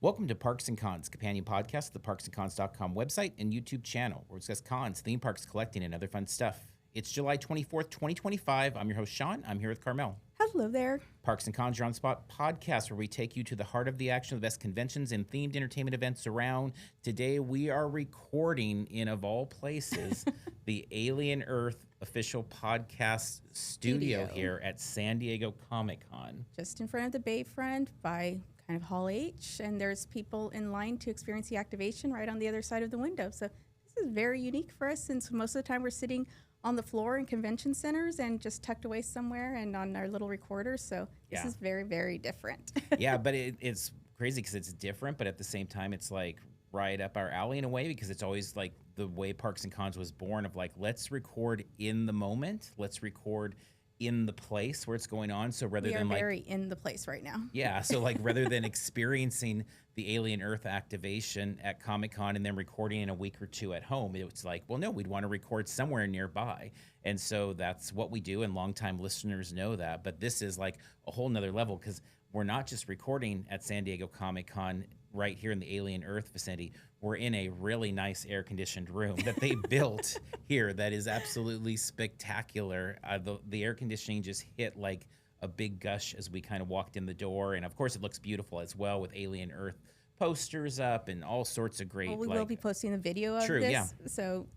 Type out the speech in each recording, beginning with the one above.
Welcome to Parks and Cons, companion podcast of the parksandcons.com website and YouTube channel, where we discuss cons, theme parks, collecting, and other fun stuff. It's July 24th, 2025. I'm your host, Sean. I'm here with Carmel. Hello there. Parks and Cons, Your On Spot podcast, where we take you to the heart of the action of the best conventions and themed entertainment events around. Today, we are recording in, of all places, the Alien Earth official podcast studio here at San Diego Comic-Con. Just in front of the Bayfront by kind of Hall H, and there's people in line to experience the activation right on the other side of the window. So this is very unique for us, since most of the time we're sitting on the floor in convention centers and just tucked away somewhere and on our little recorders. So this is very, very different. Yeah, but it's crazy because it's different, but at the same time, it's like right up our alley in a way, because it's always like the way Parks and Cons was born of like, let's record in the moment. Let's record in the place where it's going on. So rather than like very in the place right now. Yeah. So like rather than experiencing the Alien Earth activation at Comic-Con and then recording in a week or two at home, it's like, well, no, we'd want to record somewhere nearby. And so that's what we do. And longtime listeners know that. But this is like a whole nother level, because we're not just recording at San Diego Comic-Con right here in the Alien Earth vicinity. We're in a really nice air-conditioned room that they built here that is absolutely spectacular. The air conditioning just hit like a big gush as we kind of walked in the door. And, of course, it looks beautiful as well with Alien Earth posters up and all sorts of great. Well, we will be posting the video of this. Yeah. So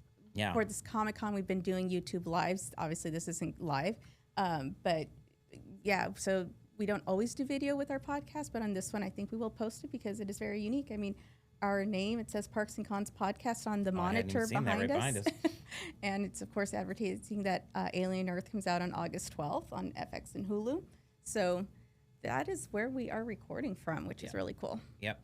for this Comic-Con, we've been doing YouTube Lives. Obviously, this isn't live. But, yeah, so we don't always do video with our podcast, but on this one, I think we will post it because it is very unique. I mean, our name, it says Parks and Cons Podcast on the monitor behind us. And it's, of course, advertising that Alien Earth comes out on August 12th on FX and Hulu. So that is where we are recording from, which is really cool. Yep.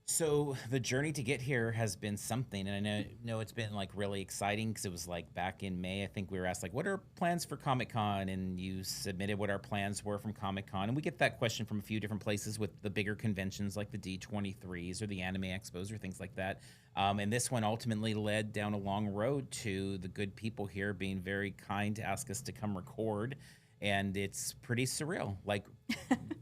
So the journey to get here has been something, and I know it's been like really exciting, because it was like back in May, I think we were asked like, what are plans for Comic-Con? And you submitted what our plans were from Comic-Con, and we get that question from a few different places with the bigger conventions like the D23s or the Anime Expos or things like that. And this one ultimately led down a long road to the good people here being very kind to ask us to come record. And it's pretty surreal, like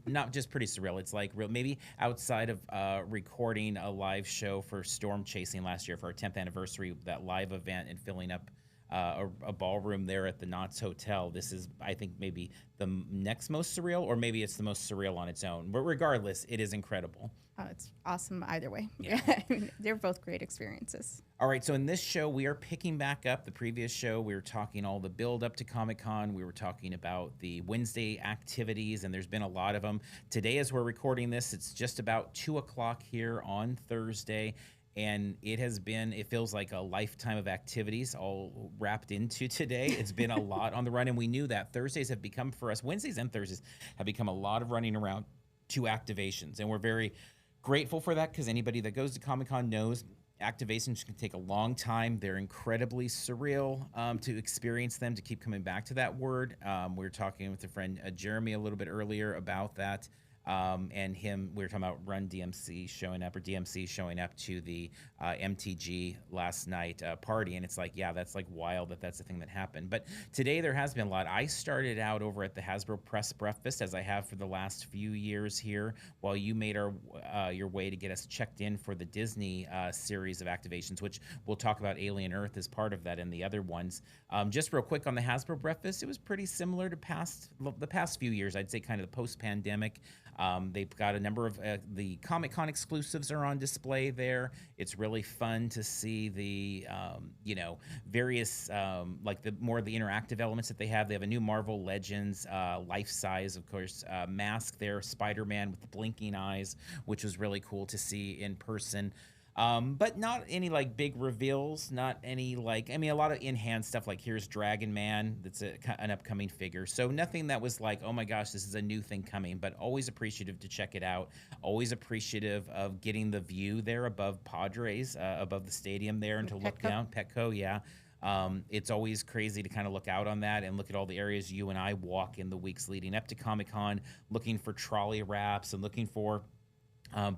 not just pretty surreal. It's like real, maybe outside of recording a live show for Storm Chasing last year for our 10th anniversary, that live event, and filling up a ballroom there at the Knott's Hotel. This is, I think, maybe the next most surreal, or maybe it's the most surreal on its own. But regardless, it is incredible. Oh, it's awesome either way. Yeah. I mean, they're both great experiences. All right, so in this show, we are picking back up the previous show. We were talking all the build up to Comic-Con. We were talking about the Wednesday activities, and there's been a lot of them. Today, as we're recording this, it's just about 2 o'clock here on Thursday. And it feels like a lifetime of activities all wrapped into today. It's been a lot on the run, and we knew that Thursdays have become, for us, Wednesdays and Thursdays have become a lot of running around to activations. And we're very grateful for that, because anybody that goes to Comic-Con knows activations can take a long time. They're incredibly surreal to experience them, to keep coming back to that word. We were talking with a friend, Jeremy, a little bit earlier about that. And we were talking about Run DMC showing up, or DMC showing up to the MTG last night party. And it's like, yeah, that's like wild that's the thing that happened. But today there has been a lot. I started out over at the Hasbro Press Breakfast, as I have for the last few years here, while you made your way to get us checked in for the Disney series of activations, which we'll talk about. Alien Earth as part of that, and the other ones. Just real quick on the Hasbro Breakfast, it was pretty similar to the past few years. I'd say kind of the post-pandemic. They've got a number of the Comic-Con exclusives are on display there. It's really fun to see the, various, like the more of the interactive elements that they have. They have a new Marvel Legends life-size, of course, mask there, Spider-Man with the blinking eyes, which was really cool to see in person. But not any like big reveals, not any like, I mean, a lot of in-hand stuff, like here's Dragon Man, that's an upcoming figure. So nothing that was like, oh my gosh, this is a new thing coming, but always appreciative to check it out. Always appreciative of getting the view there above Padres, above the stadium there, and to look down. Petco, yeah. It's always crazy to kind of look out on that and look at all the areas you and I walk in the weeks leading up to Comic-Con, looking for trolley wraps and looking for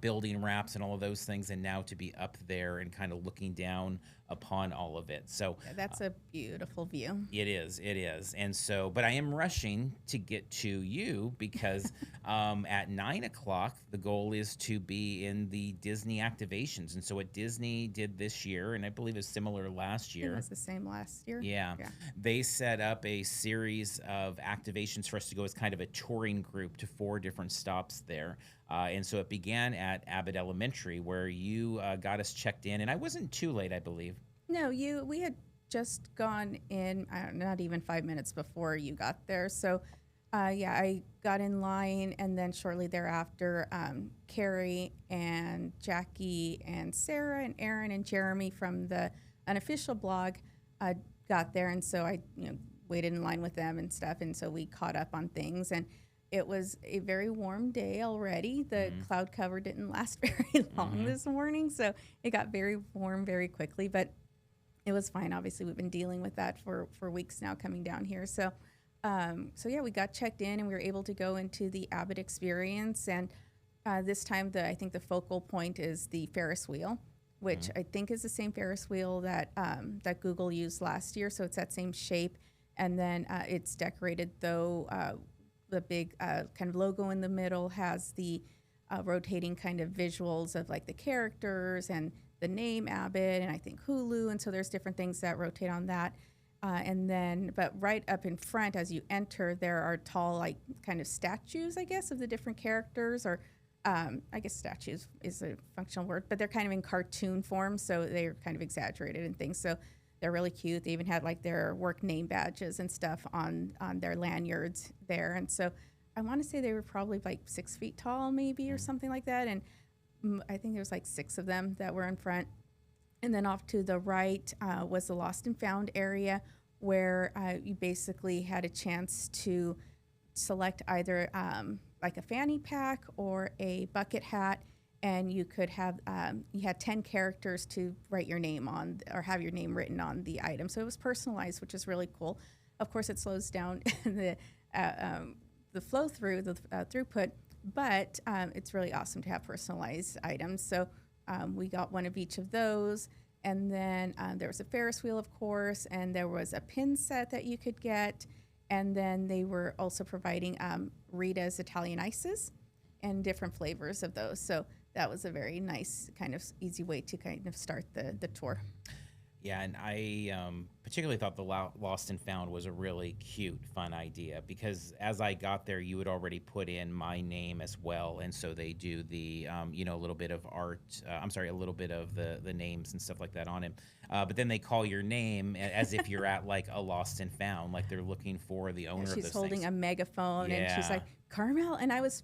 building wraps and all of those things, and now to be up there and kind of looking down upon all of it. So Yeah, that's a beautiful view. it is. And so, but I am rushing to get to you because at 9 o'clock, the goal is to be in the Disney activations. And so what Disney did this year, and I believe it's similar last year. It was the same last year. Yeah. They set up a series of activations for us to go as kind of a touring group to 4 different stops there. And so it began at Abbott Elementary, where you got us checked in. And I wasn't too late, I believe. No, we had just gone in, I don't know, not even 5 minutes before you got there. So, I got in line, and then shortly thereafter, Carrie and Jackie and Sarah and Aaron and Jeremy from the unofficial blog got there. And so I, waited in line with them and stuff. And so we caught up on things. And it was a very warm day already. The cloud cover didn't last very long this morning, so it got very warm very quickly, but it was fine. Obviously, we've been dealing with that for weeks now coming down here. So, we got checked in, and we were able to go into the Abbott experience. And this time, I think the focal point is the Ferris wheel, which I think is the same Ferris wheel that that Google used last year. So it's that same shape, and then it's decorated though. The big kind of logo in the middle has the rotating kind of visuals of like the characters and the name Abbott, and I think Hulu. And so there's different things that rotate on that. But right up in front as you enter, there are tall, like kind of statues, I guess, of the different characters, or I guess statues is a functional word, but they're kind of in cartoon form. So they're kind of exaggerated and things. So they're really cute. They even had like their work name badges and stuff on their lanyards there. And so I want to say they were probably like 6 feet tall, maybe, or something like that. And I think there was like 6 of them that were in front. And then off to the right was the Lost and Found area, where you basically had a chance to select either like a fanny pack or a bucket hat. And you could have, you had 10 characters to write your name on, or have your name written on the item. So it was personalized, which is really cool. Of course, it slows down the flow through, the throughput, but it's really awesome to have personalized items. So we got one of each of those. And then there was a Ferris wheel, of course, and there was a pin set that you could get. And then they were also providing Rita's Italian ices and different flavors of those. So that was a very nice, kind of easy way to kind of start the tour. Yeah, and I particularly thought the Lost and Found was a really cute, fun idea, because as I got there, you had already put in my name as well, and so they do the, a little bit of art, a little bit of the names and stuff like that on him. But then they call your name as if you're at like a Lost and Found, like they're looking for the owner of those things. She's holding a megaphone, and she's like, Carmel, and I was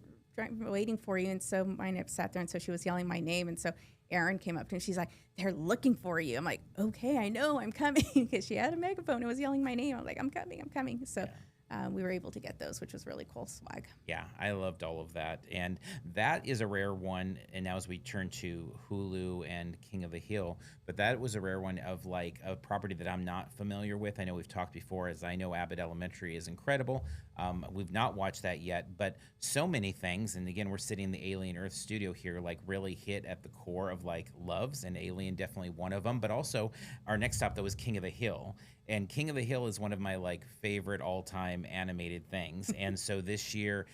waiting for you, and so mine sat there, and so she was yelling my name, and so Erin came up to me. She's like, they're looking for you. I'm like, okay, I know, I'm coming, because she had a megaphone and was yelling my name. I'm like, I'm coming. So we were able to get those, which was really cool swag. Yeah, I loved all of that. And that is a rare one. And now as we turn to Hulu and King of the Hill, but that was a rare one of like a property that I'm not familiar with. I know we've talked before, as I know Abbott Elementary is incredible. We've not watched that yet, but so many things. And again, we're sitting in the Alien Earth studio here, like really hit at the core of like loves, and Alien definitely one of them. But also our next stop though was King of the Hill. And King of the Hill is one of my like favorite all-time animated things. And so this year,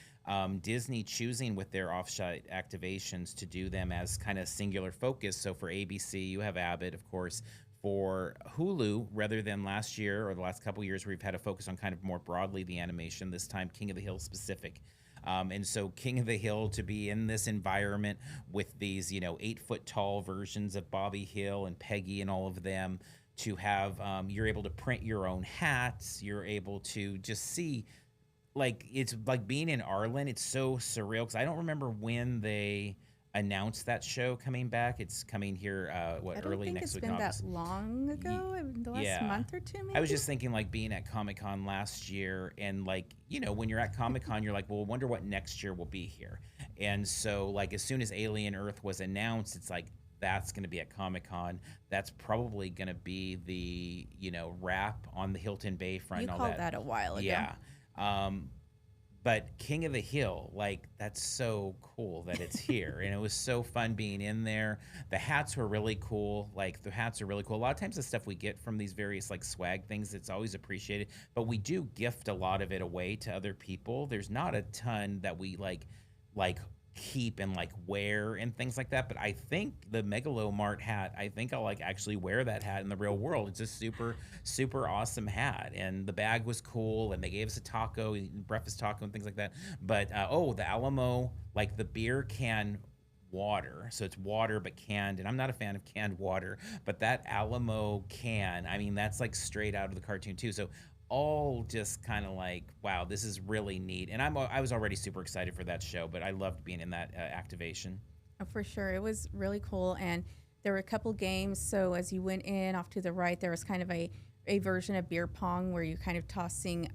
Disney choosing with their offsite activations to do them as kind of singular focus. So for ABC, you have Abbott, of course. For Hulu, rather than last year or the last couple of years where we've had a focus on kind of more broadly the animation, this time King of the Hill specific. And so King of the Hill to be in this environment with these, 8-foot tall versions of Bobby Hill and Peggy and all of them, to have, you're able to print your own hats. You're able to just see, like, it's like being in Arlen. It's so surreal, because I don't remember when they announced that show coming back. It's coming here, early next week in August. I don't think it's been that long ago, the last month or two, maybe? I was just thinking, like, being at Comic-Con last year, and, like, when you're at Comic-Con, you're like, well, I wonder what next year will be here. And so, like, as soon as Alien Earth was announced, it's like, that's going to be at Comic-Con. That's probably going to be the, wrap on the Hilton Bay front. You and all called that a while ago. Yeah. But King of the Hill, like, that's so cool that it's here. And it was so fun being in there. The hats were really cool. Like, the hats are really cool. A lot of times the stuff we get from these various like swag things, it's always appreciated. But we do gift a lot of it away to other people. There's not a ton that we like keep and like wear and things like that. But I think the Megalomart hat, I think I'll like actually wear that hat in the real world. It's a super awesome hat, and the bag was cool, and they gave us a taco, breakfast taco and things like that. But the Alamo, like the beer can water, so it's water but canned, and I'm not a fan of canned water, but that Alamo can, I mean, that's like straight out of the cartoon too. So all just kind of like, wow, this is really neat. And I was already super excited for that show, but I loved being in that activation. Oh, for sure. It was really cool. And there were a couple games. So as you went in off to the right, there was kind of a version of beer pong where you're kind of tossing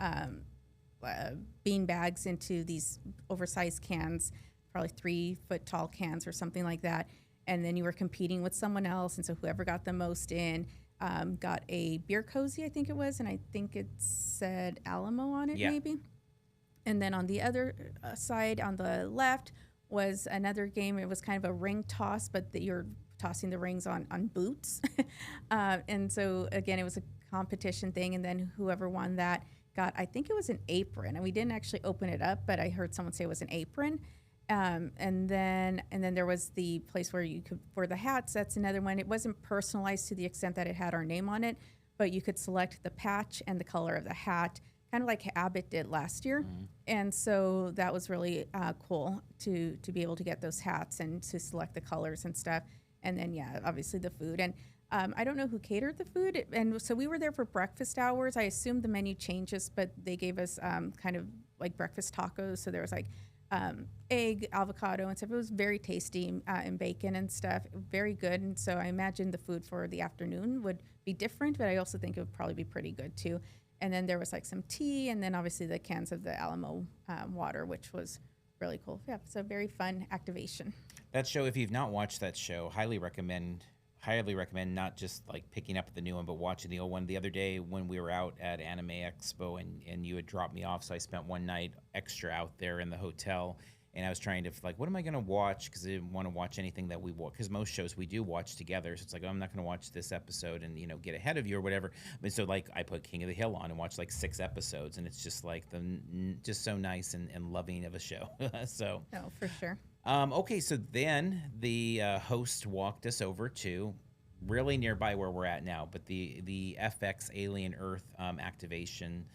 bean bags into these oversized cans, probably 3 foot tall cans or something like that. And then you were competing with someone else. And so whoever got the most in got a beer cozy, I think it was. And I think it said Alamo on it, maybe. And then on the other side, on the left, was another game. It was kind of a ring toss, but you're tossing the rings on boots. And so, again, it was a competition thing. And then whoever won that got, I think it was an apron. And we didn't actually open it up, but I heard someone say it was an apron. And then there was the place where you could, for the hats, that's another one. It wasn't personalized to the extent that it had our name on it, but you could select the patch and the color of the hat, kind of like Abbott did last year. Mm-hmm. And so that was really cool to be able to get those hats and to select the colors and stuff. And then, obviously the food. And I don't know who catered the food. And so we were there for breakfast hours. I assume the menu changes, but they gave us kind of like breakfast tacos. So there was like egg, avocado, and stuff. It was very tasty, and bacon and stuff. Very good. And so I imagine the food for the afternoon would be different, but I also think it would probably be pretty good too. And then there was like some tea, and then obviously the cans of the Alamo water, which was really cool. Yeah, so very fun activation. That show, if you've not watched that show, highly recommend not just like picking up the new one, but watching the old one. The other day when we were out at Anime Expo and you had dropped me off, so I spent one night extra out there in the hotel, and I was trying to like, what am I going to watch? Because I didn't want to watch anything that we watch, because most shows we do watch together. So it's like, I'm not going to watch this episode and, get ahead of you or whatever. But so like I put King of the Hill on and watched like 6 episodes, and it's just like just so nice and loving of a show. So. Oh, for sure. Okay, so then the host walked us over to really nearby where we're at now, but the FX Alien Earth activation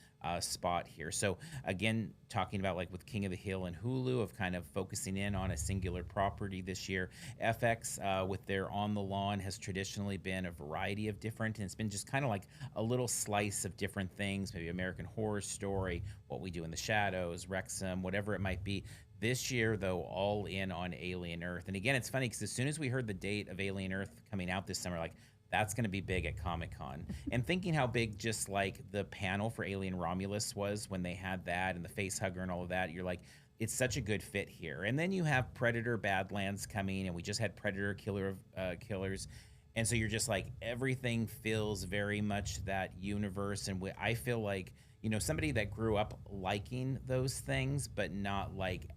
spot here. So again, talking about like with King of the Hill and Hulu of kind of focusing in on a singular property this year. FX with their On the Lawn has traditionally been a variety of different, and it's been just kind of like a little slice of different things, maybe American Horror Story, What We Do in the Shadows, Wrexham, whatever it might be. This year, though, all in on Alien Earth. And again, it's funny because as soon as we heard the date of Alien Earth coming out this summer, like, that's going to be big at Comic-Con. And thinking how big just like the panel for Alien Romulus was when they had that and the face hugger and all of that, you're like, it's such a good fit here. And then you have Predator Badlands coming, and we just had Predator Killers. And so you're just like, everything feels very much that universe. And I feel like, somebody that grew up liking those things, but not like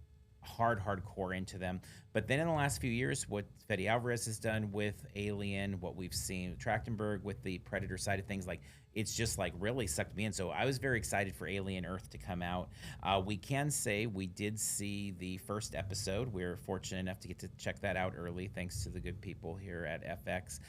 hardcore into them. But then in the last few years, what Fede Alvarez has done with Alien, what we've seen Trachtenberg with the Predator side of things, like, it's just like really sucked me in. So I was very excited for Alien Earth to come out. We can say we did see the first episode. We were fortunate enough to get to check that out early, thanks to the good people here at FX.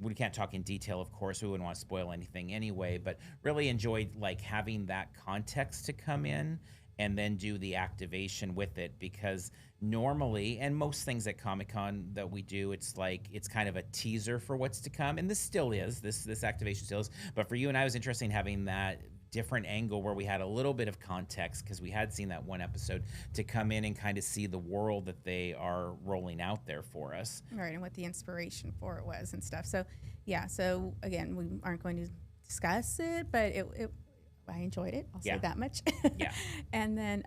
We can't talk in detail, of course. We wouldn't want to spoil anything anyway, but really enjoyed like having that context to come in and then do the activation with it, because normally, and most things at Comic-Con that we do, it's like, it's kind of a teaser for what's to come. And this still is, this activation still is. But for you and I, it was interesting having that different angle where we had a little bit of context, because we had seen that one episode, to come in and kind of see the world that they are rolling out there for us. Right, and what the inspiration for it was and stuff. So, yeah, so again, we aren't going to discuss it, but I enjoyed it. I'll say that much. Yeah. And then,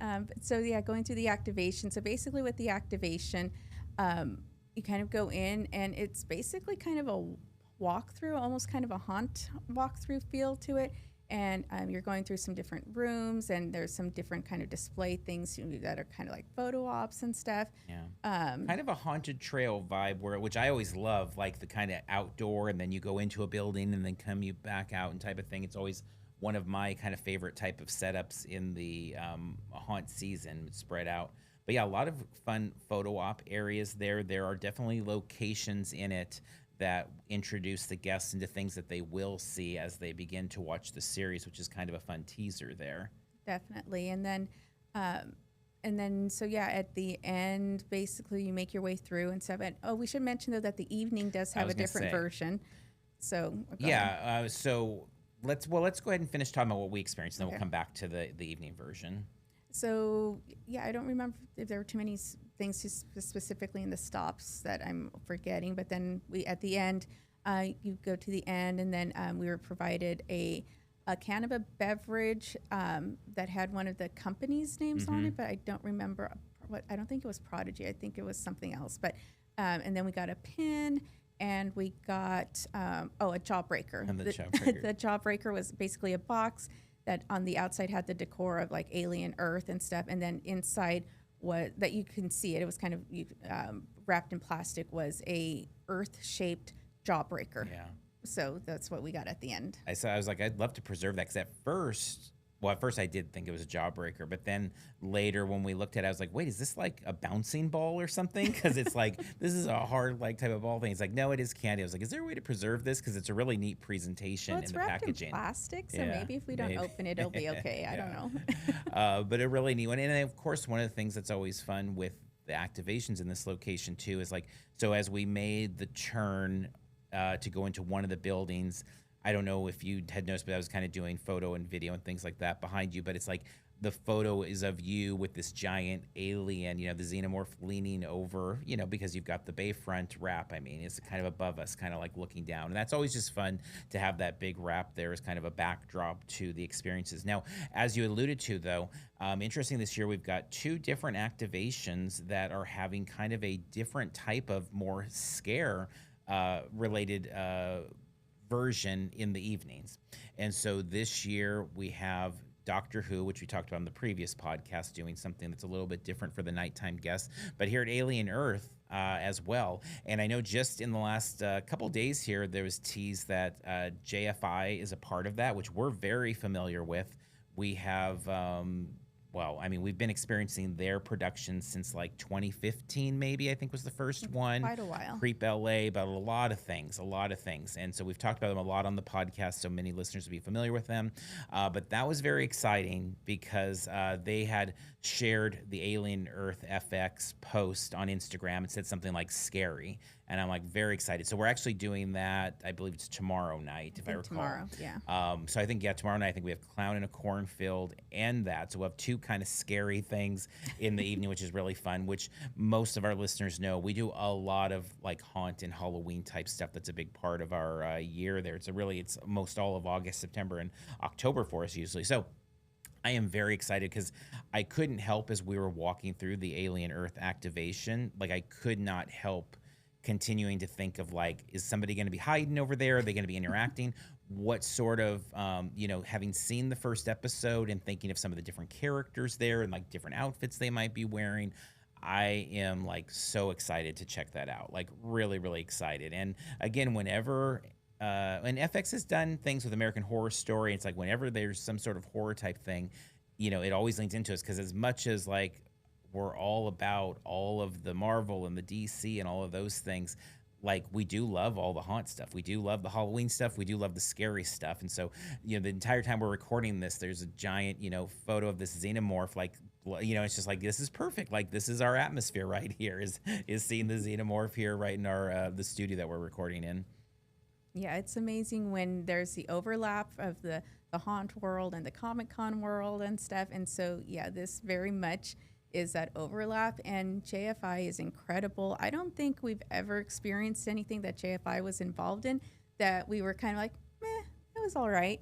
going through the activation. So basically with the activation, you kind of go in, and it's basically kind of a walkthrough, almost kind of a haunt walkthrough feel to it. and you're going through some different rooms, and there's some different kind of display things that are kind of like photo ops and stuff. Yeah. Kind of a haunted trail vibe, which I always love, like the kind of outdoor, and then you go into a building and then come you back out and type of thing. It's always one of my kind of favorite type of setups in the haunt season, spread out. But yeah, a lot of fun photo op areas there. There are definitely locations in it that introduce the guests into things that they will see as they begin to watch the series, which is kind of a fun teaser there. Definitely. And then, so yeah, at the end, basically you make your way through and stuff. And we should mention though that the evening does have a different version. So so let's go ahead and finish talking about what we experienced, and then we'll come back to the evening version. So yeah, I don't remember if there were too many things specifically in the stops that I'm forgetting. But then at the end, you go to the end, and then we were provided a can of a beverage that had one of the company's names on it, but I don't remember I don't think it was Prodigy. I think it was something else. But and then we got a pin. And we got, a Jawbreaker. And the Jawbreaker. The Jawbreaker was basically a box that on the outside had the decor of like alien Earth and stuff. And then inside that you can see it. It was kind of wrapped in plastic, was a Earth-shaped Jawbreaker. Yeah. So that's what we got at the end. I was like, I'd love to preserve that, because at first I did think it was a Jawbreaker, but then later when we looked at it, I was like, wait, is this like a bouncing ball or something? Because it's like, this is a hard like type of ball thing. It's like, no, it is candy. I was like, is there a way to preserve this? Because it's a really neat presentation in the packaging. It's wrapped in plastic, so maybe if we don't open it, it'll be okay. I don't know. But a really neat one. And of course, one of the things that's always fun with the activations in this location too is like, so as we made the turn to go into one of the buildings, I don't know if you had noticed, but I was kind of doing photo and video and things like that behind you. But it's like the photo is of you with this giant alien, the xenomorph leaning over, because you've got the Bayfront wrap. I mean, it's kind of above us, kind of like looking down. And that's always just fun to have that big wrap there as kind of a backdrop to the experiences. Now, as you alluded to, though, interesting this year, we've got 2 different activations that are having kind of a different type of more scare related version in the evenings. And so this year we have Doctor Who, which we talked about in the previous podcast, doing something that's a little bit different for the nighttime guests, but here at Alien Earth as well. And I know just in the last couple days here, there was teased that JFI is a part of that, which we're very familiar with. We have we've been experiencing their production since like 2015, maybe, I think was the first one. Quite a while. Creep LA, but a lot of things. And so we've talked about them a lot on the podcast, so many listeners will be familiar with them. But that was very exciting because they had shared the Alien Earth FX post on Instagram and said something like scary. And I'm like very excited. So we're actually doing that. I believe it's tomorrow night, if I recall. Tomorrow, yeah. So I think, tomorrow night, I think we have Clown in a Cornfield and that. So we'll have 2 kind of scary things in the evening, which is really fun, which most of our listeners know. We do a lot of like haunt and Halloween type stuff. That's a big part of our year there. It's most all of August, September, and October for us usually. So I am very excited because I couldn't help as we were walking through the Alien Earth activation. Like I could not help continuing to think of like, is somebody going to be hiding over there? Are they going to be interacting? What sort of, having seen the first episode and thinking of some of the different characters there and like different outfits they might be wearing, I am like so excited to check that out. Like really, really excited. And again, whenever, and FX has done things with American Horror Story, it's like whenever there's some sort of horror type thing, it always leans into us, because as much as like we're all about all of the Marvel and the DC and all of those things, like we do love all the haunt stuff. We do love the Halloween stuff. We do love the scary stuff. And so, the entire time we're recording this, there's a giant, photo of this xenomorph. Like, it's just like, this is perfect. Like, this is our atmosphere right here, is seeing the xenomorph here right in our, the studio that we're recording in. Yeah, it's amazing when there's the overlap of the haunt world and the Comic-Con world and stuff. And so, yeah, this very much is that overlap, and JFI is incredible. I don't think we've ever experienced anything that JFI was involved in that we were kind of like, it was all right.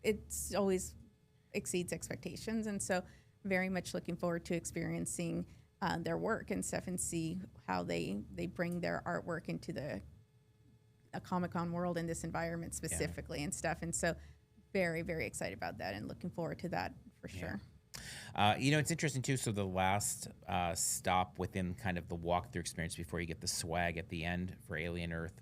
It's always exceeds expectations, and so very much looking forward to experiencing their work and stuff, and see how they bring their artwork into a Comic-Con world in this environment specifically and stuff. And so very, very excited about that and looking forward to that for sure. It's interesting too. So the last stop within kind of the walkthrough experience before you get the swag at the end for Alien Earth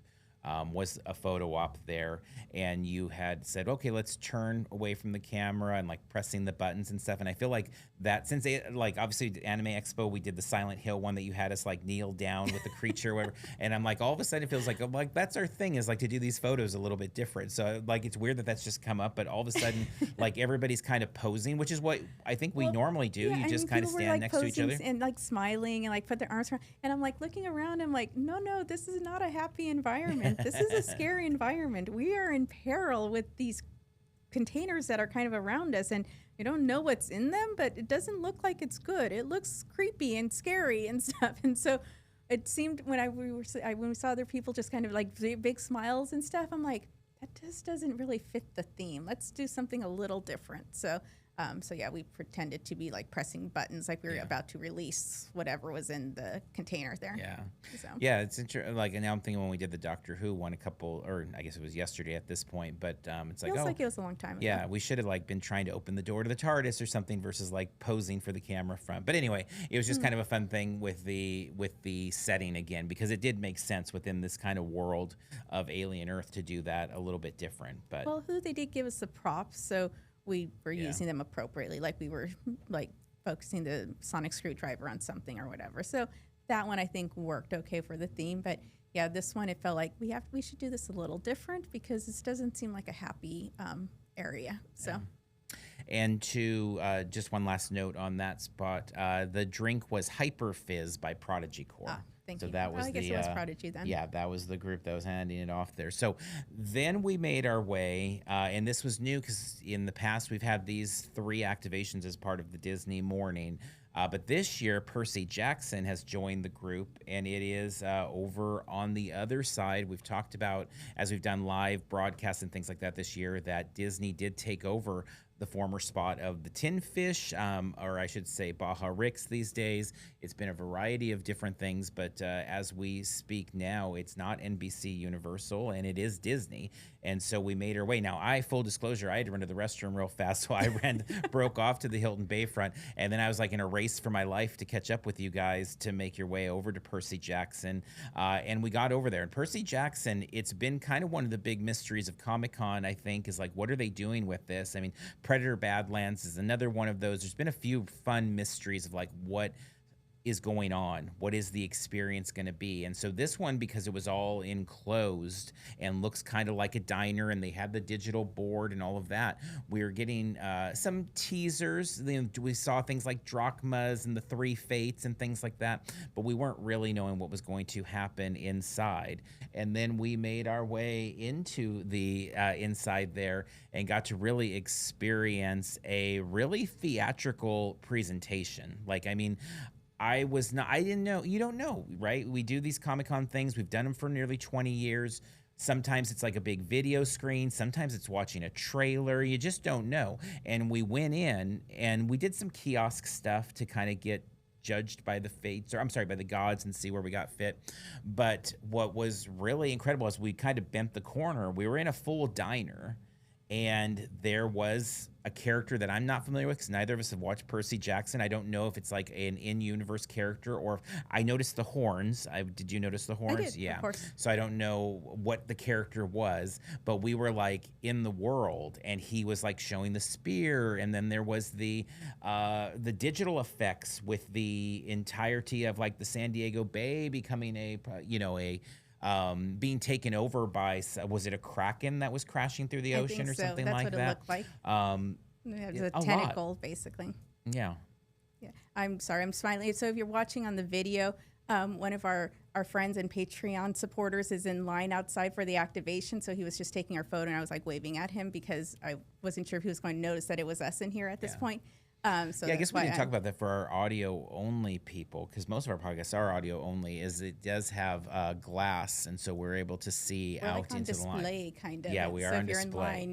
was a photo op there, and you had said, okay, let's turn away from the camera and like pressing the buttons and stuff. And I feel like that, since they, like, obviously Anime Expo, we did the Silent Hill one that you had us like kneel down with the creature or whatever. And I'm like, all of a sudden it feels like, that's our thing, is like to do these photos a little bit different. So like, it's weird that that's just come up, but all of a sudden, like everybody's kind of posing, which is what I think we normally do. Yeah, you just kind of stand like next to each other and like smiling and like put their arms around. And I'm like looking around. I'm like, no, this is not a happy environment. This is a scary environment. We are in peril with these containers that are kind of around us, and we don't know what's in them, but it doesn't look like it's good. It looks creepy and scary and stuff. And so it seemed when we saw other people just kind of like big smiles and stuff, I'm like, that just doesn't really fit the theme. Let's do something a little different. So we pretended to be like pressing buttons, like we were about to release whatever was in the container there. Yeah, it's interesting. Like, and now I'm thinking when we did the Doctor Who one, or I guess it was yesterday at this point, but it's like, feels like it was a long time ago. Yeah, we should have like been trying to open the door to the TARDIS or something versus like posing for the camera front. But anyway, it was just kind of a fun thing with the setting again, because it did make sense within this kind of world of Alien Earth to do that a little bit different. But they did give us the props, so we were using them appropriately, like we were like focusing the sonic screwdriver on something or whatever. So that one I think worked okay for the theme. But yeah, this one, it felt like we should do this a little different because this doesn't seem like a happy area. So. Yeah. And to just one last note on that spot, the drink was Hyper Fizz by Prodigy Core. Thank you. That was I guess it was Prodigy then. Yeah, that was the group that was handing it off there. So then we made our way, and this was new because in the past we've had these 3 activations as part of the Disney morning. But this year, Percy Jackson has joined the group, and it is over on the other side. We've talked about, as we've done live broadcasts and things like that this year, that Disney did take over the former spot of the Tin Fish, or I should say Baja Ricks these days. It's been a variety of different things, but as we speak now, it's not NBC Universal, and it is Disney. And so we made our way. Now, full disclosure, I had to run to the restroom real fast, so I broke off to the Hilton Bayfront, and then I was like in a race for my life to catch up with you guys to make your way over to Percy Jackson. And we got over there. And Percy Jackson, it's been kind of one of the big mysteries of Comic-Con, I think, is like, what are they doing with this? I mean, Predator Badlands is another one of those. There's been a few fun mysteries of like, what is going on? What is the experience going to be? And so this one, because it was all enclosed and looks kind of like a diner, and they had the digital board and all of that, we were getting some teasers. We saw things like drachmas and the 3 fates and things like that, but we weren't really knowing what was going to happen inside. And then we made our way into the inside there and got to really experience a really theatrical presentation. Like, I mean, I didn't know. You don't know, right? We do these Comic-Con things. We've done them for nearly 20 years. Sometimes it's like a big video screen. Sometimes it's watching a trailer. You just don't know. And we went in and we did some kiosk stuff to kind of get judged by the fates, or I'm sorry, by the gods, and see where we got fit. But what was really incredible is we kind of bent the corner. We were in a full diner, and there was a character that I'm not familiar with because neither of us have watched Percy Jackson. I don't know if it's like an in-universe character, or if I noticed the horns. Did you notice the horns? I did, yeah. Of course. So I don't know what the character was, but we were like in the world, and he was like showing the spear, and then there was the digital effects with the entirety of like the San Diego Bay becoming being taken over by, was it a kraken that was crashing through the ocean or something like that? That's what it looked like. It was a tentacle, basically. Yeah. Yeah. I'm sorry, I'm smiling. So if you're watching on the video, one of our friends and Patreon supporters is in line outside for the activation. So he was just taking our photo, and I was like waving at him because I wasn't sure if he was going to notice that it was us in here at this point. I guess we didn't talk about that for our audio only people, because most of our podcasts are audio only. Is it does have glass, and so we're able to see out into the line. Display, kind of. Yeah, we are on display. So if you're in line,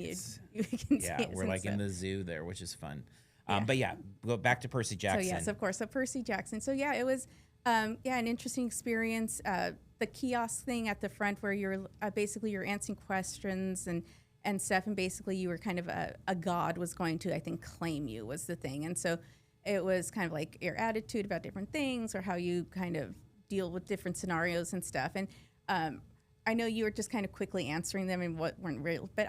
you can see it. We're like in the zoo there, which is fun. But yeah, go back to Percy Jackson. So yes, of course, so Percy Jackson. So yeah, it was an interesting experience. The kiosk thing at the front, where you're basically you're answering questions, and and stuff. And basically you were kind of a god was going to, I think, claim you was the thing. And so it was kind of like your attitude about different things or how you kind of deal with different scenarios and stuff. And I know you were just kind of quickly answering them and what weren't real, but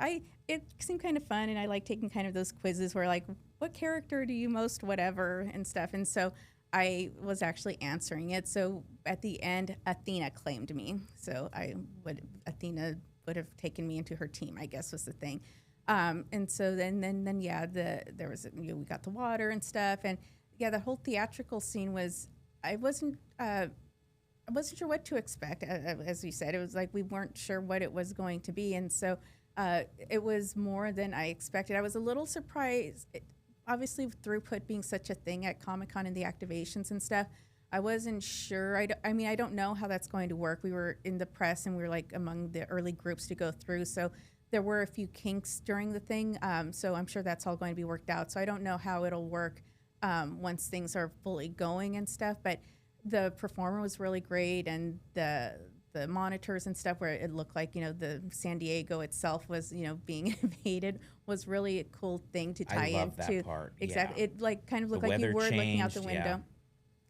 it seemed kind of fun. And I like taking kind of those quizzes where like, what character do you most whatever and stuff. And so I was actually answering it. So at the end, Athena claimed me. So Athena would have taken me into her team, I guess was the thing. And so then yeah, there was, we got the water and stuff. And yeah, the whole theatrical scene was, I wasn't sure what to expect. As you said, it was like, we weren't sure what it was going to be. And so it was more than I expected. I was a little surprised. Obviously, with throughput being such a thing at Comic-Con and the activations and stuff, I wasn't sure. I mean, I don't know how that's going to work. We were in the press and we were like among the early groups to go through. So there were a few kinks during the thing. So I'm sure that's all going to be worked out. So I don't know how it'll work once things are fully going and stuff. But the performer was really great, and the monitors and stuff where it looked like, the San Diego itself was, being invaded was really a cool thing to tie I love into. that part. Exactly. Yeah. It like kind of looked The like you weather were looking out the changed, window. yeah.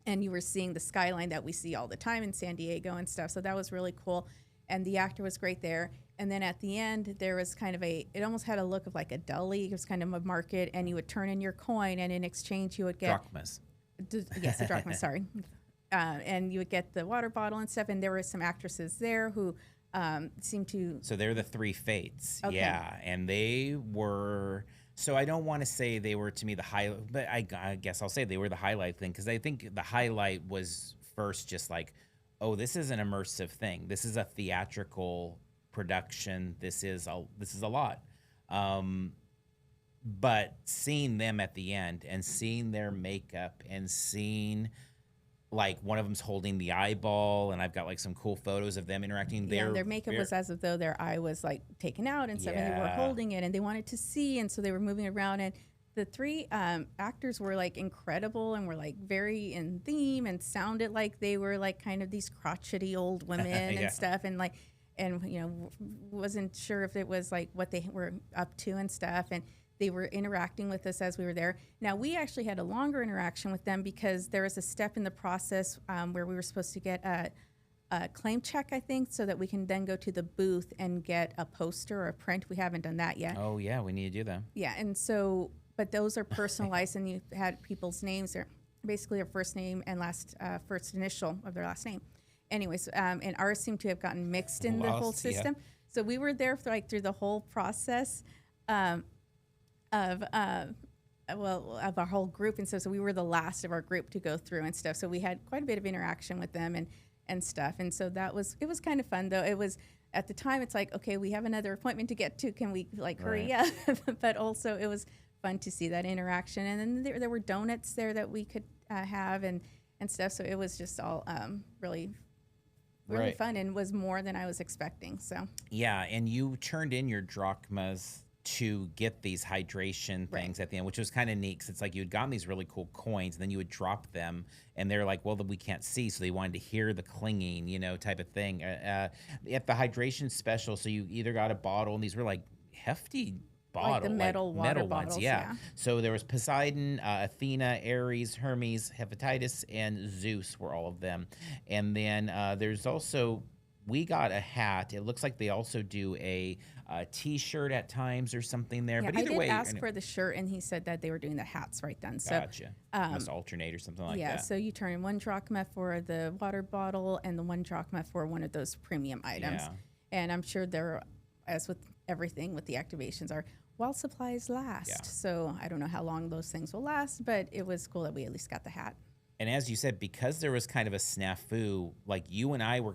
And you were seeing the skyline that we see all the time in San Diego and stuff. So that was really cool. And the actor was great there. And then at the end, there was kind of it almost had a look of like a deli. It was kind of a market, and you would turn in your coin, and in exchange, you would get Drachmas. Yes, a drachma, sorry. And you would get the water bottle and stuff. And there were some actresses there who seemed to. So they're the three fates. Okay. Yeah. And they were. So I don't want to say they were, to me, the highlight, but I guess I'll say they were the highlight thing, because I think the highlight was first just like, oh, this is an immersive thing. This is a theatrical production. This is a lot. But seeing them at the end and seeing their makeup and seeing, like, one of them's holding the eyeball, and I've got like some cool photos of them interacting. Yeah, their makeup was as if though their eye was like taken out and stuff, and they were holding it, and they wanted to see, and so they were moving around. And the three actors were like incredible, and were like very in theme, and sounded like they were like kind of these crotchety old women and stuff, and like, and wasn't sure if it was like what they were up to and stuff, and they were interacting with us as we were there. Now, we actually had a longer interaction with them because there was a step in the process where we were supposed to get a claim check, I think, so that we can then go to the booth and get a poster or a print. We haven't done that yet. Oh, yeah, we need to do that. Yeah, and so, but those are personalized, and you had people's names, or basically their first name and first initial of their last name. Anyways, and ours seemed to have gotten mixed in the whole system. Yeah. So we were there for through the whole process of our whole group, and so we were the last of our group to go through and stuff. So we had quite a bit of interaction with them and stuff, and so it was kind of fun though. It was at the time, it's like, okay, we have another appointment to get to. Can we hurry up? But also it was fun to see that interaction, and then there were donuts there that we could have and stuff. So it was just all really fun, and was more than I was expecting. So yeah, and you turned in your drachmas to get these hydration things at the end, which was kind of neat, because it's like you had gotten these really cool coins, and then you would drop them, and they're like, well, we can't see, so they wanted to hear the clinging, type of thing. At the hydration special, so you either got a bottle, and these were like hefty bottle, like the metal water bottles, bottles, yeah. So there was Poseidon, Athena, Ares, Hermes, Hephaestus, and Zeus were all of them. And then there's also, we got a hat. It looks like they also do a T-shirt at times or something there. Yeah, but either way, I did ask for the shirt, and he said that they were doing the hats right then. So, gotcha. Must alternate or something like that. Yeah, so you turn in 1 drachma for the water bottle and the 1 drachma for one of those premium items. Yeah. And I'm sure there, as with everything with the activations, are while supplies last. Yeah. So I don't know how long those things will last, but it was cool that we at least got the hat. And as you said, because there was kind of a snafu, like you and I were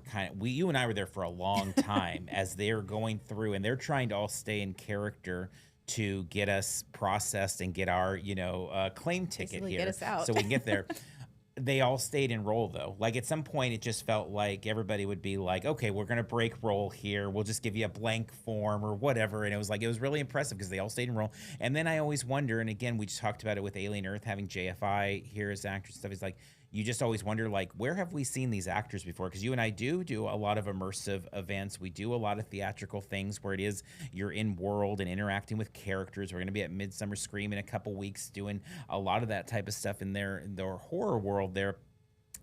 there for a long time as they're going through, and they're trying to all stay in character to get us processed and get our, claim ticket Basically here, get us out. so we can get there. They all stayed in roll, though. Like, at some point, it just felt like everybody would be like, okay, we're going to break roll here. We'll just give you a blank form or whatever. And it was really impressive because they all stayed in roll. And then I always wonder, and again, we just talked about it with Alien Earth, having JFI here as actors and stuff. It's like, you just always wonder, like, where have we seen these actors before? Because you and I do a lot of immersive events. We do a lot of theatrical things where it is you're in world and interacting with characters. We're going to be at Midsummer Scream in a couple weeks doing a lot of that type of stuff in their horror world there.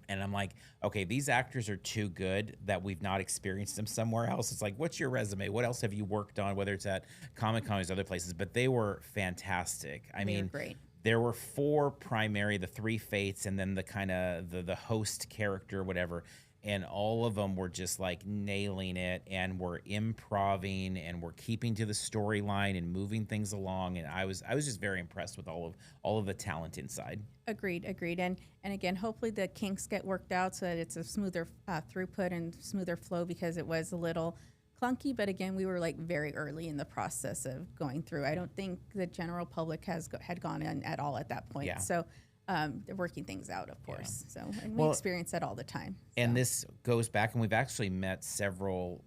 And I'm like, okay, these actors are too good that we've not experienced them somewhere else. It's like, what's your resume? What else have you worked on, whether it's at Comic-Con or other places? But they were fantastic. I mean, great. There were four primary, the three fates, and then the kind of the host character, whatever. And all of them were just like nailing it, and were improving, and were keeping to the storyline and moving things along. And I was just very impressed with all of the talent inside. Agreed. And again, hopefully the kinks get worked out so that it's a smoother throughput and smoother flow, because it was a little clunky. But again, we were like very early in the process of going through. I don't think the general public had gone in at all at that point. Yeah. So they're working things out, of course. Yeah. So, and we experience that all the time. And this goes back, and we've actually met several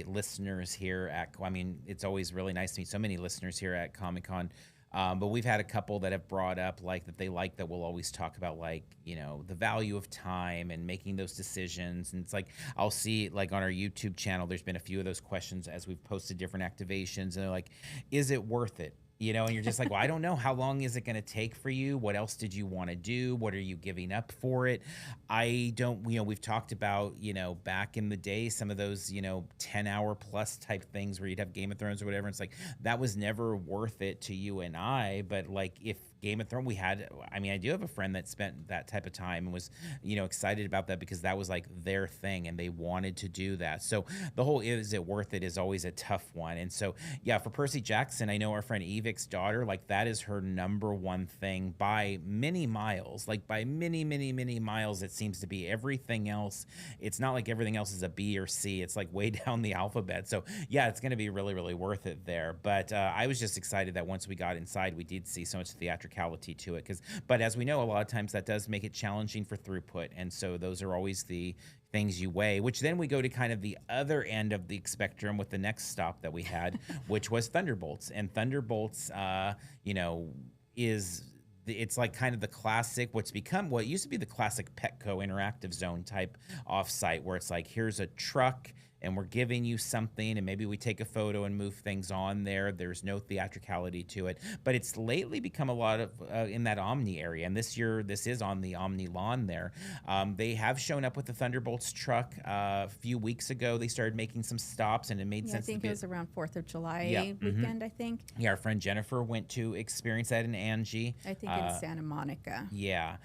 listeners here at, I mean, it's always really nice to meet so many listeners here at Comic-Con. But we've had a couple that have brought up like that they like that we'll always talk about, like, you know, the value of time and making those decisions. And it's like, I'll see like on our YouTube channel, there's been a few of those questions as we've posted different activations, and they're like, is it worth it? You know, and you're just like, well, I don't know. How long is it going to take for you? What else did you want to do? What are you giving up for it? I don't, you know, we've talked about, you know, back in the day, some of those, you know, 10-hour plus type things where you'd have Game of Thrones or whatever. It's like, that was never worth it to you and I. But like, if Game of Thrones, I do have a friend that spent that type of time and was, you know, excited about that because that was like their thing and they wanted to do that. So the whole is it worth it is always a tough one. And so, yeah, for Percy Jackson, I know our friend Evic's daughter, like that is her number one thing by many miles, like by many, many, many miles. It seems to be everything else. It's not like everything else is a B or C. It's like way down the alphabet. So yeah, it's going to be really, really worth it there. But I was just excited that once we got inside, we did see so much theatricality to it. But as we know, a lot of times that does make it challenging for throughput. And so those are always the things you weigh, which then we go to kind of the other end of the spectrum with the next stop that we had, which was Thunderbolts. And Thunderbolts, you know, it's like kind of the classic, what used to be the classic Petco interactive zone type offsite, where it's like, here's a truck and we're giving you something, and maybe we take a photo and move things on there. There's no theatricality to it, but it's lately become a lot of in that Omni area. And this year, this is on the Omni lawn there. They have shown up with the Thunderbolts truck a few weeks ago. They started making some stops, and it made sense. I think it was around 4th of July weekend, I think. Yeah, our friend Jennifer went to experience that in Angie. I think in Santa Monica. Yeah.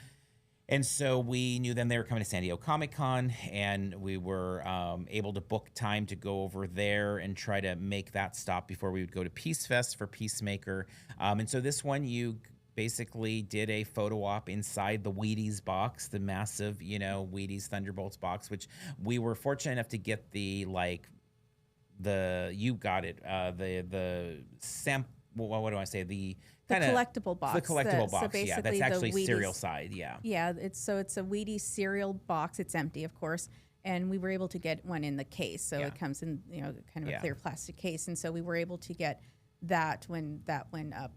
And so we knew then they were coming to San Diego Comic-Con, and we were able to book time to go over there and try to make that stop before we would go to Peace Fest for Peacemaker. And so this one, you basically did a photo op inside the Wheaties box, the massive, you know, Wheaties Thunderbolts box, which we were fortunate enough to get the collectible box. The collectible box, so basically yeah. That's actually Wheaties, cereal side, yeah. Yeah, it's a Wheaties cereal box. It's empty, of course. And we were able to get one in the case. So it comes in, you know, kind of a clear plastic case. And so we were able to get that when that went up,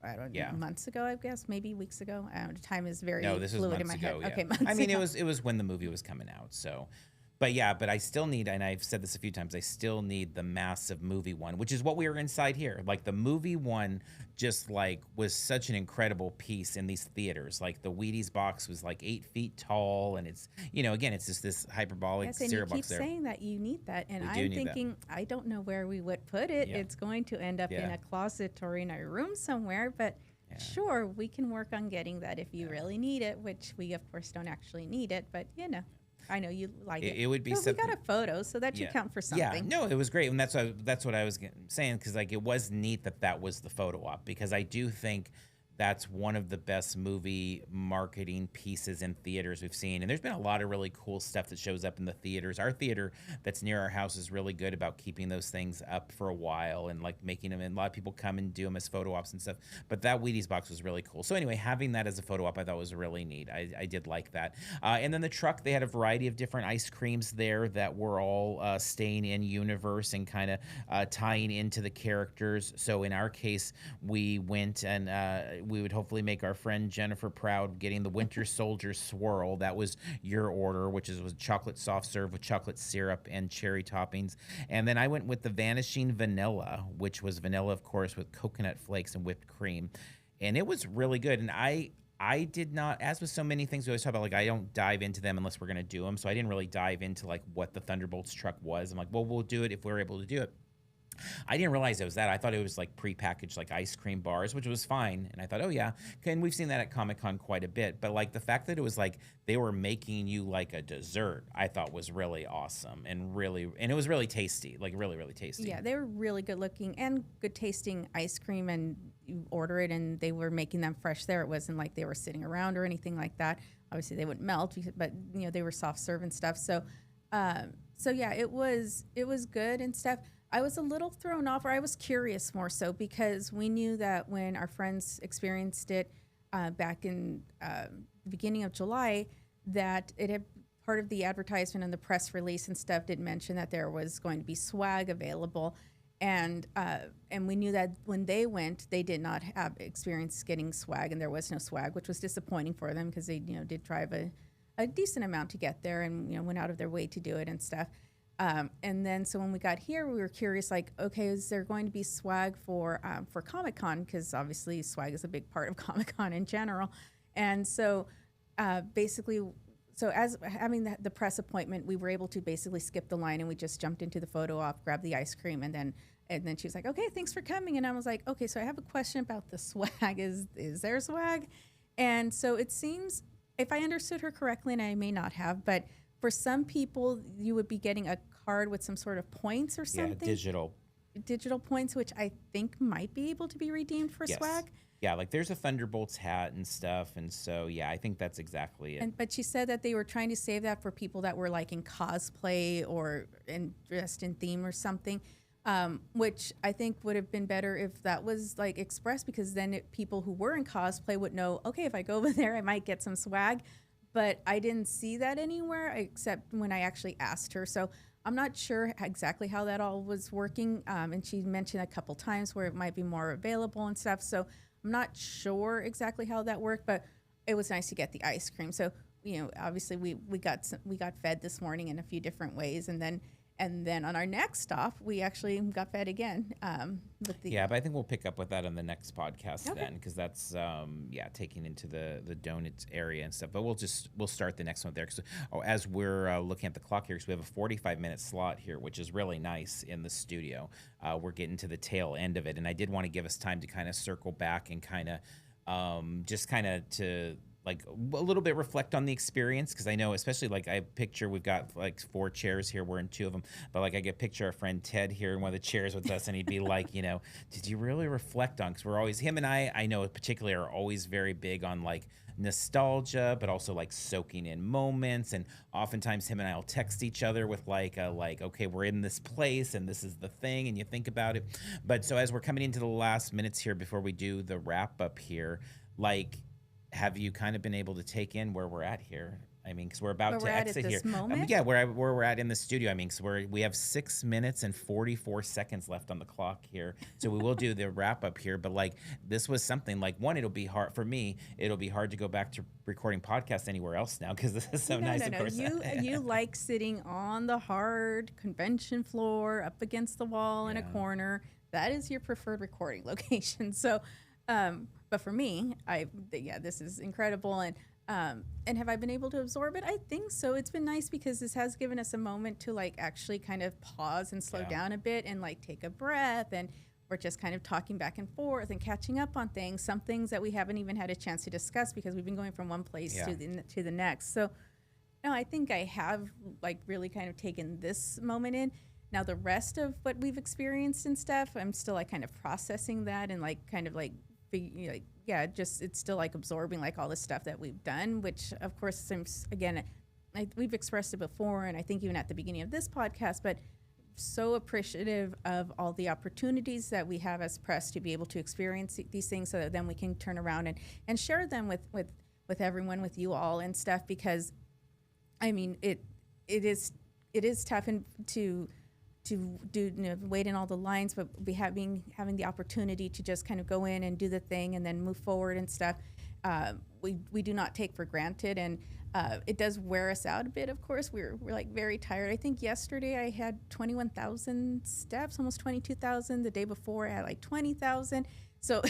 I don't know, months ago, I guess, maybe weeks ago. I don't know, time is very fluid in my head. Yeah. Okay, months ago. I mean, it was when the movie was coming out, so... But yeah, but I still need, and I've said this a few times, I still need the massive movie one, which is what we were inside here. Like the movie one just like was such an incredible piece in these theaters. Like the Wheaties box was like 8 feet tall, and it's, you know, again, it's just this hyperbolic cereal box there. You keep saying that you need that, and I'm thinking, I don't know where we would put it. Yeah. It's going to end up in a closet or in a room somewhere, but sure, we can work on getting that if you really need it, which we, of course, don't actually need it, but you know. I know you like it. It would be something. We got a photo, so that should count for something. Yeah, no, it was great, and that's what I was saying, because like it was neat that was the photo op, because I do think that's one of the best movie marketing pieces in theaters we've seen. And there's been a lot of really cool stuff that shows up in the theaters. Our theater that's near our house is really good about keeping those things up for a while and like making them, and a lot of people come and do them as photo ops and stuff. But that Wheaties box was really cool. So anyway, having that as a photo op, I thought was really neat. I did like that. And then the truck, they had a variety of different ice creams there that were all staying in universe and kind of tying into the characters. So in our case, we went and we would hopefully make our friend Jennifer proud getting the Winter Soldier Swirl. That was your order, which was chocolate soft serve with chocolate syrup and cherry toppings. And then I went with the Vanishing Vanilla, which was vanilla, of course, with coconut flakes and whipped cream. And it was really good. And I did not, as with so many things we always talk about, like I don't dive into them unless we're going to do them. So I didn't really dive into like what the Thunderbolts truck was. I'm like, well, we'll do it if we're able to do it. I didn't realize it was that. I thought it was like prepackaged like ice cream bars, which was fine. And I thought, oh yeah. And we've seen that at Comic-Con quite a bit. But like the fact that it was like they were making you like a dessert, I thought was really awesome and it was really tasty, like really, really tasty. Yeah, they were really good looking and good tasting ice cream, and you order it and they were making them fresh there. It wasn't like they were sitting around or anything like that. Obviously they wouldn't melt, but you know, they were soft serve and stuff. So yeah, it was good and stuff. I was a little thrown off, or I was curious more so, because we knew that when our friends experienced it back in the beginning of July, that it had part of the advertisement and the press release and stuff did mention that there was going to be swag available, and we knew that when they went, they did not have experience getting swag, and there was no swag, which was disappointing for them because they did drive a decent amount to get there and went out of their way to do it and stuff. And then, so when we got here, we were curious, like, okay, is there going to be swag for Comic-Con? Because obviously swag is a big part of Comic-Con in general. And so basically, so as having the press appointment, we were able to basically skip the line, and we just jumped into the photo op, grabbed the ice cream, and then she was like, okay, thanks for coming. And I was like, okay, so I have a question about the swag. Is there swag? And so it seems, if I understood her correctly, and I may not have, but for some people, you would be getting a card with some sort of points or something. Yeah, digital points, which I think might be able to be redeemed for swag. Yeah, like there's a Thunderbolts hat and stuff, and so yeah, I think that's exactly it. But she said that they were trying to save that for people that were like in cosplay or dressed in theme or something, which I think would have been better if that was like expressed, because then people who were in cosplay would know, okay, if I go over there, I might get some swag. But I didn't see that anywhere except when I actually asked her. So I'm not sure exactly how that all was working. And she mentioned a couple times where it might be more available and stuff. So I'm not sure exactly how that worked, but it was nice to get the ice cream. So, obviously we got fed this morning in a few different ways. And then on our next stop, we actually got fed again. But I think we'll pick up with that on the next podcast then, because that's taking into the donuts area and stuff. But we'll start the next one there. Because as we're looking at the clock here, because we have a 45-minute slot here, which is really nice in the studio. We're getting to the tail end of it, and I did want to give us time to kind of circle back and kind of to like a little bit reflect on the experience, because I know, especially like I picture we've got like 4 chairs here, we're in 2 of them, but like I get picture our friend Ted here in one of the chairs with us, and he'd be like, did you really reflect on, because we're always, him and I know particularly are always very big on like nostalgia, but also like soaking in moments, and oftentimes him and I will text each other with like okay, we're in this place and this is the thing, and you think about it. But so as we're coming into the last minutes here before we do the wrap up here, like, have you kind of been able to take in where we're at here? I mean, because we're about to exit here. Where we're at in the studio. I mean, because we have 6 minutes and 44 seconds left on the clock here. So we will do the wrap up here. But like, this was something like, one, it'll be hard for me. It'll be hard to go back to recording podcasts anywhere else now, because this is so nice. Of course, you like sitting on the hard convention floor up against the wall in a corner. That is your preferred recording location. So, but for me, this is incredible. And have I been able to absorb it? I think so. It's been nice because this has given us a moment to like actually kind of pause and slow down a bit and like take a breath, and we're just kind of talking back and forth and catching up on things, some things that we haven't even had a chance to discuss because we've been going from one place to the next. So no, I think I have like really kind of taken this moment in. Now the rest of what we've experienced and stuff, I'm still like kind of processing that and like kind of like it's still like absorbing like all the stuff that we've done, which of course seems, again, we've expressed it before, and I think even at the beginning of this podcast, but so appreciative of all the opportunities that we have as press to be able to experience these things, so that then we can turn around and share them with everyone, with you all and stuff, because I mean it is tough and to wait in all the lines, but having the opportunity to just kind of go in and do the thing and then move forward and stuff. We do not take for granted, and it does wear us out a bit. Of course, we're like very tired. I think yesterday I had 21,000 steps, almost 22,000. The day before I had like 20,000. So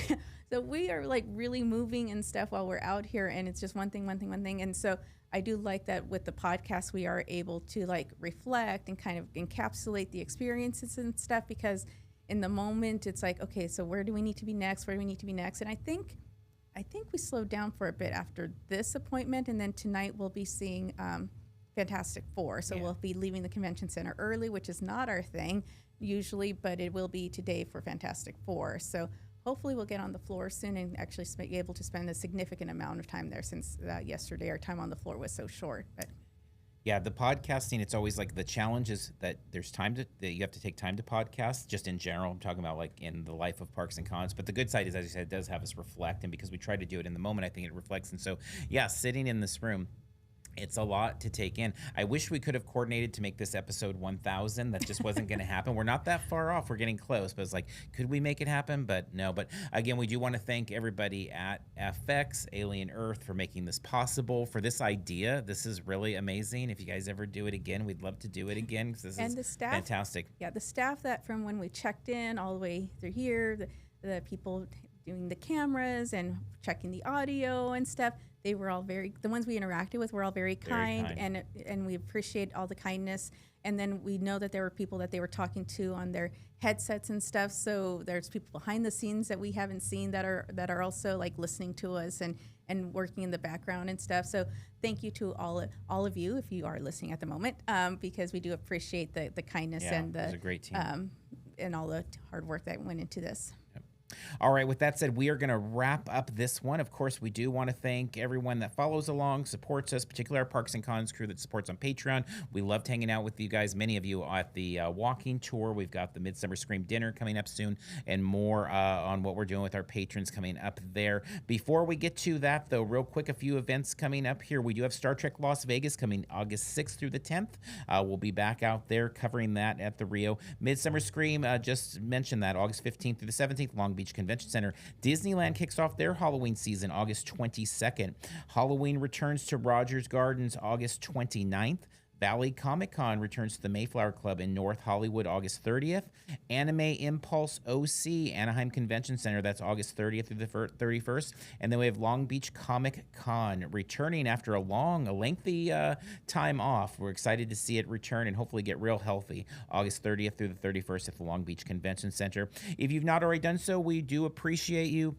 we are like really moving and stuff while we're out here, and it's just one thing. And so I do like that with the podcast, we are able to like reflect and kind of encapsulate the experiences and stuff, because in the moment it's like, okay, so where do we need to be next? And I think we slowed down for a bit after this appointment, and then tonight we'll be seeing Fantastic Four. So we'll be leaving the convention center early, which is not our thing usually, but it will be today for Fantastic Four. So hopefully we'll get on the floor soon and actually be able to spend a significant amount of time there, since yesterday our time on the floor was so short. But yeah, the podcasting, it's always like the challenge is that there's that you have to take time to podcast, just in general. I'm talking about like in the life of Parks and Cons. But the good side is, as you said, it does have us reflect. And because we try to do it in the moment, I think it reflects. And so, yeah, sitting in this room, it's a lot to take in. I wish we could have coordinated to make this episode 1000. That just wasn't going to happen. We're not that far off. We're getting close. But it's like, could we make it happen? But no. But again, we do want to thank everybody at FX, Alien Earth, for making this possible, for this idea. This is really amazing. If you guys ever do it again, we'd love to do it again, because this is the staff, fantastic. Yeah, the staff that from when we checked in all the way through here, the people doing the cameras and checking the audio and stuff, they were all the ones we interacted with were all very kind. And we appreciate all the kindness. And then we know that there were people that they were talking to on their headsets and stuff. So there's people behind the scenes that we haven't seen that are also like listening to us and working in the background and stuff. So thank you to all of you, if you are listening at the moment, because we do appreciate the kindness and it was a great team. And all the hard work that went into this. Yep. All right, with that said, we are going to wrap up this one. Of course, we do want to thank everyone that follows along, supports us, particularly our Parks and Cons crew that supports on Patreon. We loved hanging out with you guys, many of you at the walking tour. We've got the Midsummer Scream Dinner coming up soon, and more on what we're doing with our patrons coming up there. Before we get to that, though, real quick, a few events coming up here. We do have Star Trek Las Vegas coming August 6th through the 10th. We'll be back out there covering that at the Rio. Midsummer Scream, just mentioned that, August 15th through the 17th, Long Beach Convention Center. Disneyland kicks off their Halloween season August 22nd. Halloween returns to Rogers Gardens August 29th. Valley Comic Con returns to the Mayflower Club in North Hollywood August 30th. Anime Impulse OC, Anaheim Convention Center, that's August 30th through the 31st. And then we have Long Beach Comic Con returning after a lengthy time off. We're excited to see it return and hopefully get real healthy August 30th through the 31st at the Long Beach Convention Center. If you've not already done so, we do appreciate you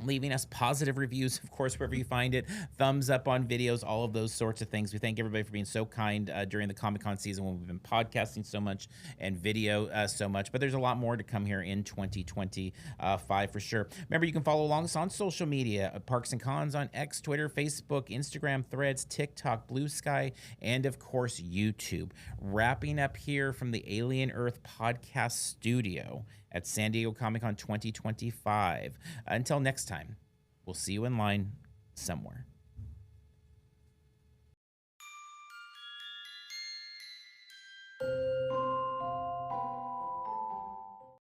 leaving us positive reviews, of course, wherever you find it, thumbs up on videos, all of those sorts of things. We thank everybody for being so kind during the Comic-Con season when we've been podcasting so much and video so much. But there's a lot more to come here in 2025 for sure. Remember, you can follow along us on social media at Parks and Cons on X, Twitter, Facebook, Instagram, Threads, TikTok, Blue Sky, and of course, YouTube. Wrapping up here from the Alien Earth podcast studio at San Diego Comic-Con 2025. Until next time, we'll see you in line somewhere.